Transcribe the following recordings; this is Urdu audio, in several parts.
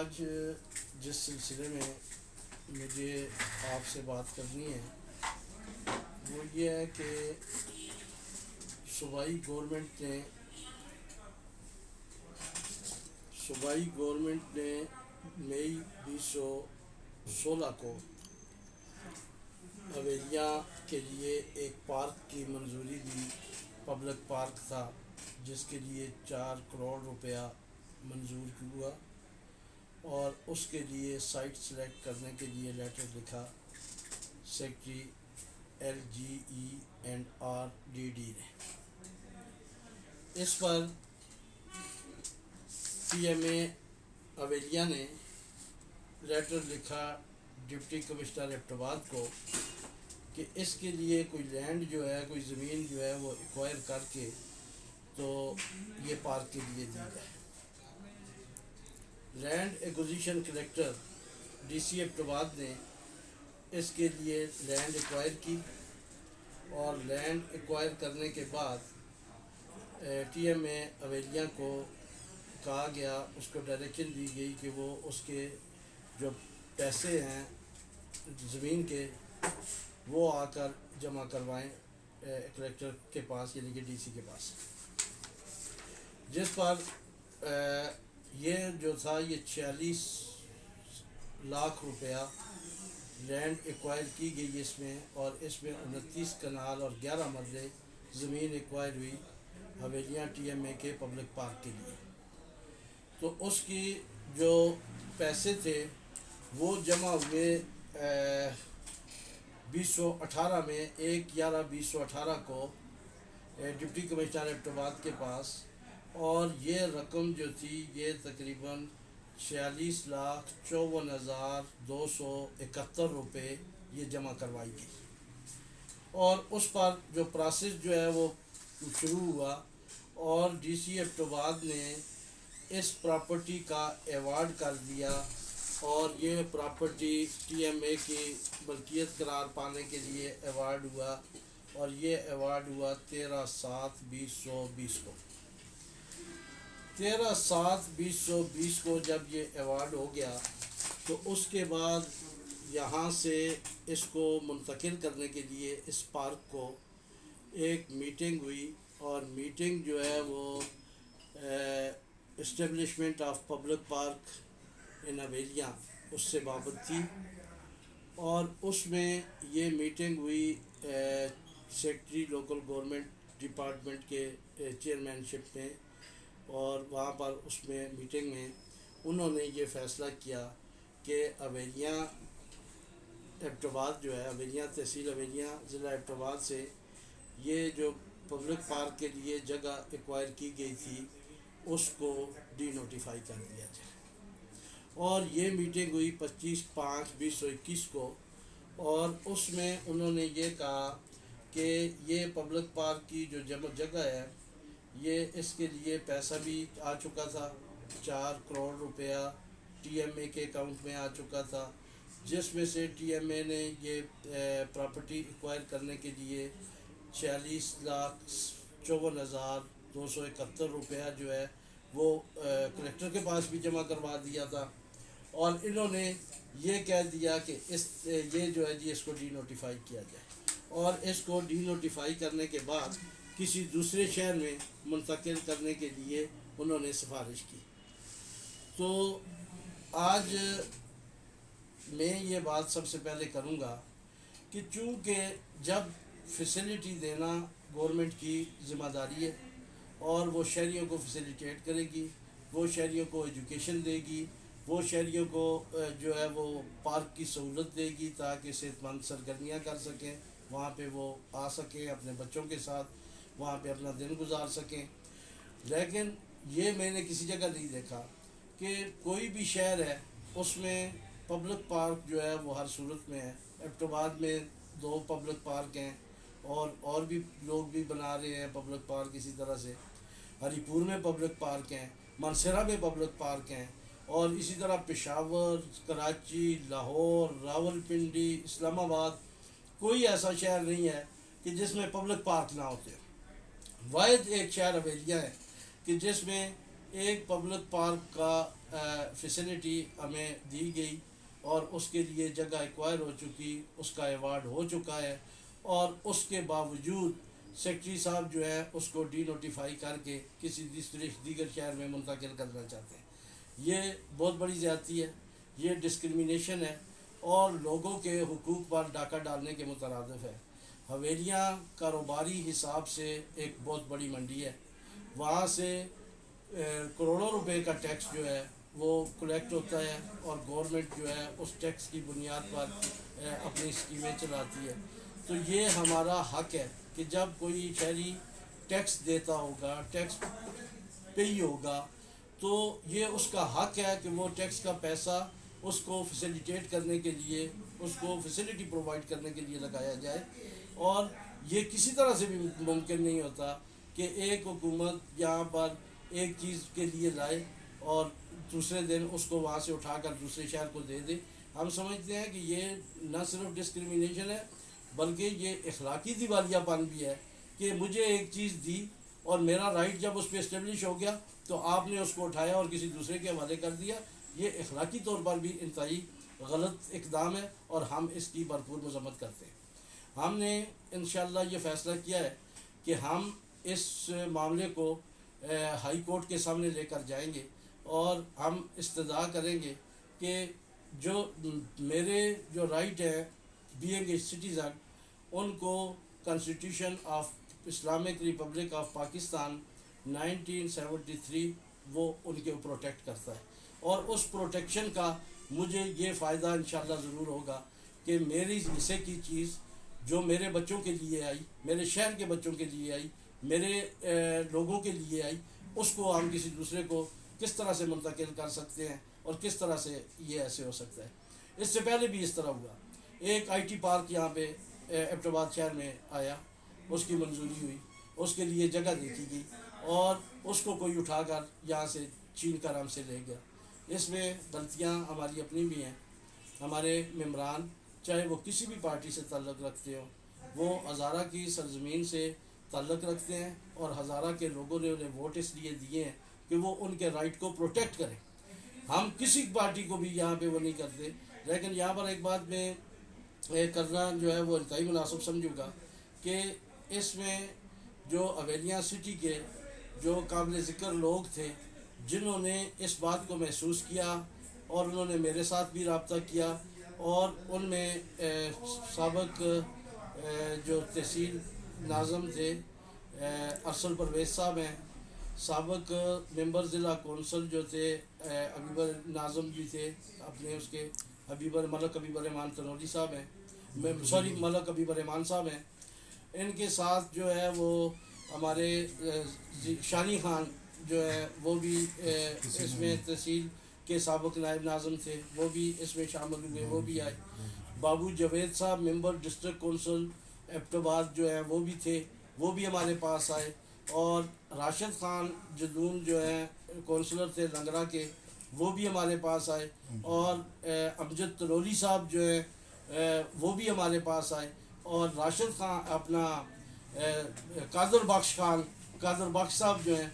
آج جس سلسلے میں مجھے آپ سے بات کرنی ہے وہ یہ ہے کہ صوبائی گورنمنٹ نے مئی 2016 کو حویلیاں کے لیے ایک پارک کی منظوری دی. پبلک پارک تھا جس کے لیے 4 کروڑ روپیہ منظور ہوا اور اس کے لیے سائٹ سلیکٹ کرنے کے لیے لیٹر لکھا سیکٹری LGE&RDD نے. اس پر TMA حویلیاں نے لیٹر لکھا ڈپٹی کمشنر ایبٹ آباد کو کہ اس کے لیے کوئی لینڈ جو ہے کوئی زمین جو ہے وہ ایکوائر کر کے تو یہ پارک کے لیے دی جائے. Land acquisition collector DC Abbottabad نے اس کے لیے لینڈ ایکوائر کی اور لینڈ ایکوائر کرنے کے بعد TMA حویلیاں کو کہا گیا, اس کو ڈائریکشن دی گئی کہ وہ اس کے جو پیسے ہیں زمین کے وہ آ کر جمع کروائیں کلیکٹر کے پاس یعنی کہ DC کے پاس, جس پر یہ جو تھا یہ 46 لاکھ روپیہ لینڈ ایکوائر کی گئی اس میں, اور اس میں 29 کنال اور 11 مرلے زمین ایکوائر ہوئی حویلیاں TMA کے پبلک پارک کے لیے. تو اس کی جو پیسے تھے وہ جمع ہوئے 2018 میں 1/11/2018 کو ڈپٹی کمشنر ایبٹ آباد کے پاس, اور یہ رقم جو تھی یہ تقریباً 46,54,271 روپے یہ جمع کروائی گئی. اور اس پر جو پروسیس جو ہے وہ شروع ہوا اور DC ایبٹ آباد نے اس پراپرٹی کا ایوارڈ کر دیا, اور یہ پراپرٹی TMA کی ملکیت قرار پانے کے لیے ایوارڈ ہوا, اور یہ ایوارڈ ہوا 13/7/2020 کو. 13/7/2020 کو جب یہ ایوارڈ ہو گیا تو اس کے بعد یہاں سے اس کو منتقل کرنے کے لیے اس پارک کو ایک میٹنگ ہوئی, اور میٹنگ جو ہے وہ اسٹیبلشمنٹ آف پبلک پارک ان حویلیاں اس سے بابت تھی. اور اس میں یہ میٹنگ ہوئی سیکٹری لوکل گورنمنٹ ڈپارٹمنٹ کے چیئرمین شپ میں, اور وہاں پر اس میں میٹنگ میں انہوں نے یہ فیصلہ کیا کہ حویلیاں ایبٹ آباد جو ہے حویلیاں تحصیل حویلیاں ضلع ایبٹ آباد سے یہ جو پبلک پارک کے لیے جگہ ایکوائر کی گئی تھی اس کو ڈی نوٹیفائی کر دیا جائے. اور یہ میٹنگ ہوئی 25/5/2021 کو, اور اس میں انہوں نے یہ کہا کہ یہ پبلک پارک کی جو جگہ ہے یہ اس کے لیے پیسہ بھی آ چکا تھا, 4 کروڑ روپیہ TMA کے اکاؤنٹ میں آ چکا تھا, جس میں سے TMA نے یہ پراپرٹی ایکوائر کرنے کے لیے 46,54,271 روپیہ جو ہے وہ کلیکٹر کے پاس بھی جمع کروا دیا تھا, اور انہوں نے یہ کہہ دیا کہ یہ جو ہے جی اس کو ڈی نوٹیفائی کیا جائے, اور اس کو ڈی نوٹیفائی کرنے کے بعد کسی دوسرے شہر میں منتقل کرنے کے لیے انہوں نے سفارش کی. تو آج میں یہ بات سب سے پہلے کروں گا کہ چونکہ جب فیسلٹی دینا گورنمنٹ کی ذمہ داری ہے, اور وہ شہریوں کو فیسیلیٹیٹ کرے گی, وہ شہریوں کو ایجوکیشن دے گی, وہ شہریوں کو جو ہے وہ پارک کی سہولت دے گی تاکہ صحت مند سرگرمیاں کر سکیں, وہاں پہ وہ آ سکیں اپنے بچوں کے ساتھ, وہاں پہ اپنا دن گزار سکیں. لیکن یہ میں نے کسی جگہ نہیں دیکھا کہ کوئی بھی شہر ہے اس میں پبلک پارک جو ہے وہ ہر صورت میں ہے. ایبٹ آباد میں 2 پبلک پارک ہیں, اور بھی لوگ بھی بنا رہے ہیں پبلک پارک اسی طرح سے. ہری پور میں پبلک پارک ہیں, مانسہرہ میں پبلک پارک ہیں, اور اسی طرح پشاور, کراچی, لاہور, راولپنڈی, اسلام آباد کوئی ایسا شہر نہیں ہے کہ جس میں پبلک پارک نہ ہوتے. واحد ایک شہر حویلیاں ہے کہ جس میں ایک پبلک پارک کا فیسلٹی ہمیں دی گئی اور اس کے لیے جگہ ایکوائر ہو چکی، اس کا ایوارڈ ہو چکا ہے، اور اس کے باوجود سیکٹری صاحب جو ہے اس کو ڈی نوٹیفائی کر کے کسی دیگر شہر میں منتقل کرنا چاہتے ہیں۔ یہ بہت بڑی زیادتی ہے، یہ ڈسکرمنیشن ہے اور لوگوں کے حقوق پر ڈاکہ ڈالنے کے مترادف ہے۔ حویلیاں کاروباری حساب سے ایک بہت بڑی منڈی ہے، وہاں سے کروڑوں روپے کا ٹیکس جو ہے وہ کلیکٹ ہوتا ہے، اور گورنمنٹ جو ہے اس ٹیکس کی بنیاد پر اپنی اسکیمیں چلاتی ہے۔ تو یہ ہمارا حق ہے کہ جب کوئی شہری ٹیکس دیتا ہوگا، ٹیکس پی ہوگا، تو یہ اس کا حق ہے کہ وہ ٹیکس کا پیسہ اس کو فیسیلیٹیٹ کرنے کے لیے، اس کو فیسلٹی پرووائڈ کرنے کے لیے لگایا جائے۔ اور یہ کسی طرح سے بھی ممکن نہیں ہوتا کہ ایک حکومت یہاں پر ایک چیز کے لیے لائے اور دوسرے دن اس کو وہاں سے اٹھا کر دوسرے شہر کو دے دے۔ ہم سمجھتے ہیں کہ یہ نہ صرف ڈسکرمنیشن ہے بلکہ یہ اخلاقی دیوالیہ پن بھی ہے کہ مجھے ایک چیز دی اور میرا رائٹ جب اس پہ اسٹیبلش ہو گیا تو آپ نے اس کو اٹھایا اور کسی دوسرے کے حوالے کر دیا۔ یہ اخلاقی طور پر بھی انتہائی غلط اقدام ہے اور ہم اس کی بھرپور مذمت کرتے ہیں۔ ہم نے انشاءاللہ یہ فیصلہ کیا ہے کہ ہم اس معاملے کو ہائی کورٹ کے سامنے لے کر جائیں گے اور ہم استدعا کریں گے کہ جو میرے جو رائٹ ہیں بینگ اے سٹیزن، ان کو constitution of Islamic republic of Pakistan 1973 وہ ان کے پروٹیکٹ کرتا ہے، اور اس پروٹیکشن کا مجھے یہ فائدہ انشاءاللہ ضرور ہوگا کہ میری حصے کی چیز جو میرے بچوں کے لیے آئی، میرے شہر کے بچوں کے لیے آئی، میرے لوگوں کے لیے آئی، اس کو ہم کسی دوسرے کو کس طرح سے منتقل کر سکتے ہیں اور کس طرح سے یہ ایسے ہو سکتا ہے۔ اس سے پہلے بھی اس طرح ہوا، ایک آئی ٹی پارک یہاں پہ ایبٹ آباد شہر میں آیا، اس کی منظوری ہوئی، اس کے لیے جگہ دیکھی گئی اور اس کو کوئی اٹھا کر یہاں سے چھین کر ہم سے لے گیا۔ اس میں غلطیاں ہماری اپنی بھی ہیں۔ ہمارے ممبران چاہے وہ کسی بھی پارٹی سے تعلق رکھتے ہوں، وہ ہزارہ کی سرزمین سے تعلق رکھتے ہیں اور ہزارہ کے لوگوں نے انہیں ووٹ اس لیے دیے ہیں کہ وہ ان کے رائٹ کو پروٹیکٹ کریں۔ ہم کسی پارٹی کو بھی یہاں پہ وہ نہیں کرتے، لیکن یہاں پر ایک بات میں کرنا جو ہے وہ انتہائی مناسب سمجھوں گا کہ اس میں جو حویلیاں سٹی کے جو قابل ذکر لوگ تھے جنہوں نے اس بات کو محسوس کیا اور انہوں نے میرے ساتھ بھی رابطہ کیا، اور ان میں سابق جو تحصیل ناظم تھے ارسل پرویز صاحب ہیں، سابق ممبر ضلع کونسل جو تھے حبیب ناظم جی تھے اپنے اس کے ملک حبیب الرحمان تنوری صاحب ہیں، ملک حبیب الرحمان صاحب ہیں۔ ان کے ساتھ جو ہے وہ ہمارے شانی خان جو ہے وہ بھی اس میں تحصیل کے سابق نائب ناظم تھے، وہ بھی اس میں شامل ہوئے، وہ بھی آئے۔ بابو جاوید صاحب ممبر ڈسٹرکٹ کونسل ایبٹ آباد جو ہیں وہ بھی تھے، وہ بھی ہمارے پاس آئے، اور راشد خان جدون جو ہیں کونسلر تھے لنگرا کے، وہ بھی ہمارے پاس آئے، اور امجد تلولی صاحب جو ہیں وہ بھی ہمارے پاس آئے، اور راشد خان اپنا قادر بخش صاحب جو ہیں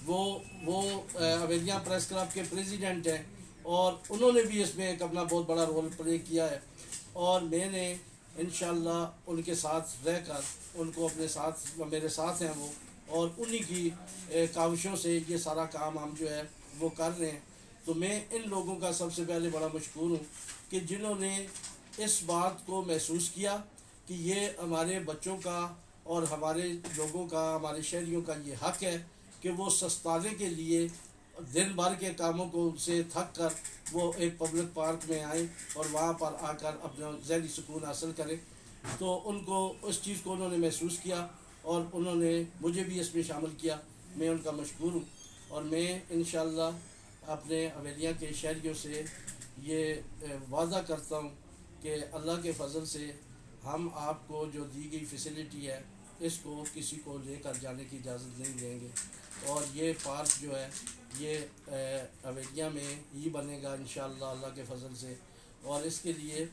وہ حویلیاں پریس کلب کے پریزیڈنٹ ہیں، اور انہوں نے بھی اس میں ایک اپنا بہت بڑا رول پلے کیا ہے، اور میں نے انشاءاللہ ان کے ساتھ رہ کر ان کو اپنے ساتھ، میرے ساتھ ہیں وہ، اور انہی کی کاوشوں سے یہ سارا کام ہم جو ہے وہ کر رہے ہیں۔ تو میں ان لوگوں کا سب سے پہلے بڑا مشکور ہوں کہ جنہوں نے اس بات کو محسوس کیا کہ یہ ہمارے بچوں کا اور ہمارے لوگوں کا، ہمارے شہریوں کا یہ حق ہے کہ وہ سستانے کے لیے دن بھر کے کاموں کو سے تھک کر وہ ایک پبلک پارک میں آئیں اور وہاں پر آ کر اپنا ذہنی سکون حاصل کریں۔ تو ان کو اس چیز کو انہوں نے محسوس کیا اور انہوں نے مجھے بھی اس میں شامل کیا، میں ان کا مشکور ہوں، اور میں انشاءاللہ اپنے حویلیاں کے شہریوں سے یہ وعدہ کرتا ہوں کہ اللہ کے فضل سے ہم آپ کو جو دی گئی فیسلٹی ہے اس کو کسی کو لے کر جانے کی اجازت نہیں دیں گے، اور یہ پارک جو ہے یہ حویلیاں میں ہی بنے گا انشاءاللہ اللہ کے فضل سے، اور اس کے لیے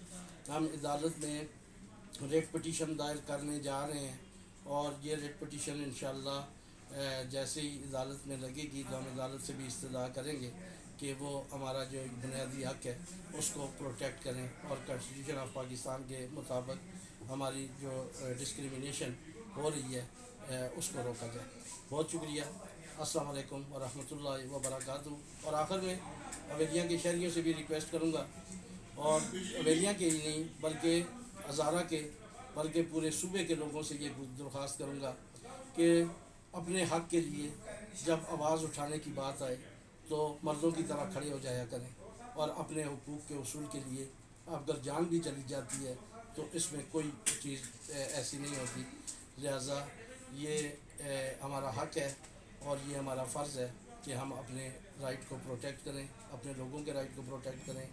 ہم عدالت میں ریٹ پٹیشن دائر کرنے جا رہے ہیں، اور یہ ریٹ پٹیشن انشاءاللہ جیسے ہی عدالت میں لگے گی تو ہم عدالت سے بھی استدعا کریں گے کہ وہ ہمارا جو ایک بنیادی حق ہے اس کو پروٹیکٹ کریں اور کانسٹیٹیوشن آف پاکستان کے مطابق ہماری جو ڈسکریمنیشن ہو رہی ہے اس کو روکا جائے. بہت شکریہ. السلام علیکم ورحمۃ اللہ وبرکاتہ. اور آخر میں اویلیاں کے شہریوں سے بھی ریکویسٹ کروں گا، اور اویلیاں کے ہی نہیں بلکہ ہزارہ کے بلکہ پورے صوبے کے لوگوں سے یہ درخواست کروں گا کہ اپنے حق کے لیے جب آواز اٹھانے کی بات آئے تو مردوں کی طرح کھڑے ہو جایا کریں، اور اپنے حقوق کے اصول کے لیے اگر جان بھی چلی جاتی ہے تو اس میں کوئی چیز ایسی نہیں ہوتی. لہٰذا یہ ہمارا حق ہے اور یہ ہمارا فرض ہے کہ ہم اپنے رائٹ کو پروٹیکٹ کریں، اپنے لوگوں کے رائٹ کو پروٹیکٹ کریں،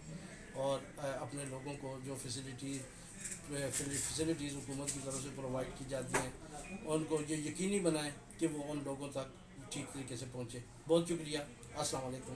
اور اپنے لوگوں کو جو فیسلٹیز حکومت کی طرف سے پرووائڈ کی جاتی ہیں ان کو یہ یقینی بنائیں کہ وہ ان لوگوں تک ٹھیک طریقے سے پہنچے. بہت شکریہ. السلام علیکم.